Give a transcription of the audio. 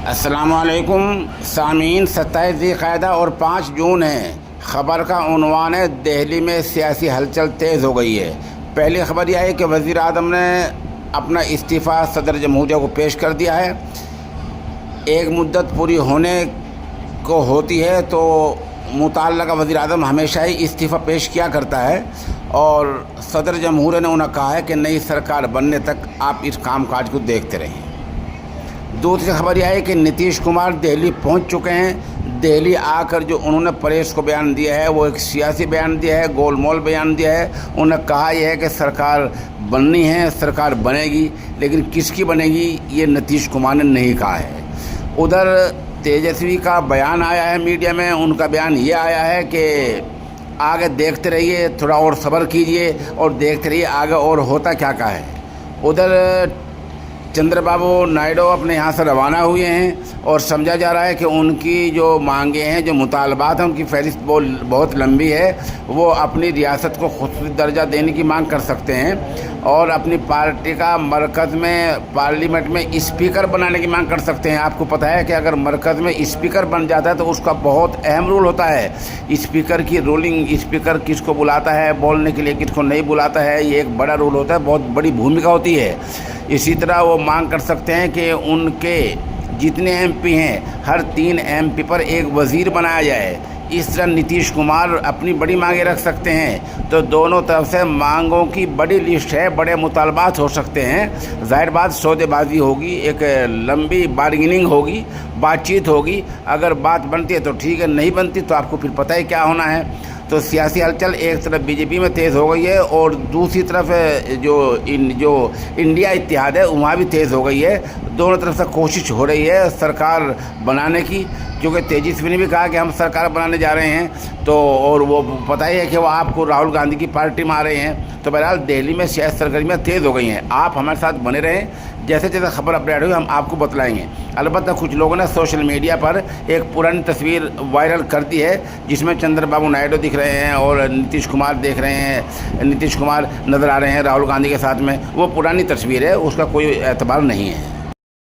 अस्सलामुअलैकुम सामीन। 27 ज़िलक़ादा और 5 जून है। ख़बर का उन्वान है, दिल्ली में सियासी हलचल तेज़ हो गई है। पहली ख़बर यह है कि वज़ीर आज़म ने अपना इस्तीफ़ा सदर जमहूरिया को पेश कर दिया है। एक मुद्दत पूरी होने को होती है तो मुतल्लिक़ा वज़ीर आज़म हमेशा ही इस्तीफ़ा पेश किया करता है और सदर जमहूरिया ने उन्हें कहा है कि नई सरकार बनने तक आप इस कामकाज को देखते रहें। दूसरी खबर यह है कि नीतीश कुमार दिल्ली पहुंच चुके हैं। दिल्ली आकर जो उन्होंने प्रेस को बयान दिया है वो एक सियासी बयान दिया है, गोलमोल बयान दिया है। उन्होंने कहा यह है कि सरकार बननी है, सरकार बनेगी, लेकिन किसकी बनेगी ये नीतीश कुमार ने नहीं कहा है। उधर तेजस्वी का बयान आया है मीडिया में। उनका बयान ये आया है कि आगे देखते रहिए, थोड़ा और सब्र कीजिए और देखते रहिए आगे और होता क्या क्या है। उधर चंद्रबाबू नायडू अपने यहाँ से रवाना हुए हैं और समझा जा रहा है कि उनकी जो मांगे हैं, जो मुतालबात हैं, उनकी फहरिस्त बहुत लंबी है। वो अपनी रियासत को खुसूसी दर्जा देने की मांग कर सकते हैं और अपनी पार्टी का मरकज़ में पार्लियामेंट में स्पीकर बनाने की मांग कर सकते हैं। आपको पता है कि अगर मरकज़ में स्पीकर बन जाता है तो उसका बहुत अहम रोल होता है। स्पीकर की रूलिंग, स्पीकर किसको बुलाता है बोलने के लिए, किसको नहीं बुलाता है, ये एक बड़ा रोल होता है, बहुत बड़ी भूमिका होती है। इसी तरह वो मांग कर सकते हैं कि उनके जितने एमपी हैं हर 3 एमपी पर एक वज़ीर बनाया जाए। इस तरह नीतीश कुमार अपनी बड़ी मांगें रख सकते हैं। तो दोनों तरफ से मांगों की बड़ी लिस्ट है, बड़े मुतालबात हो सकते हैं। ज़ाहिर बात सौदेबाजी होगी, एक लंबी बार्गेनिंग होगी, बातचीत होगी। अगर बात बनती है तो ठीक है, नहीं बनती तो आपको फिर पता ही क्या होना है। तो सियासी हलचल एक तरफ बीजेपी में तेज़ हो गई है और दूसरी तरफ जो इंडिया इत्तेहाद है वहाँ भी तेज़ हो गई है। दोनों तरफ से कोशिश हो रही है सरकार बनाने की, क्योंकि तेजस्वी ने भी कहा कि हम सरकार बनाने जा रहे हैं। तो और वो पता ही है कि वो आपको राहुल गांधी की पार्टी में आ रहे हैं। तो बहरहाल दिल्ली में सियासी सरगर्मियाँ तेज़ हो गई हैं। आप हमारे साथ बने रहें, जैसे जैसे खबर अपडेट हुई हम आपको बतलाएंगे। अलबत्ता कुछ लोगों ने सोशल मीडिया पर एक पुरानी तस्वीर वायरल कर दी है जिसमें चंद्रबाबू नायडू दिख रहे हैं और नीतीश कुमार देख रहे हैं, नीतीश कुमार नज़र आ रहे हैं राहुल गांधी के साथ में। वो पुरानी तस्वीर है, उसका कोई एतबार नहीं है।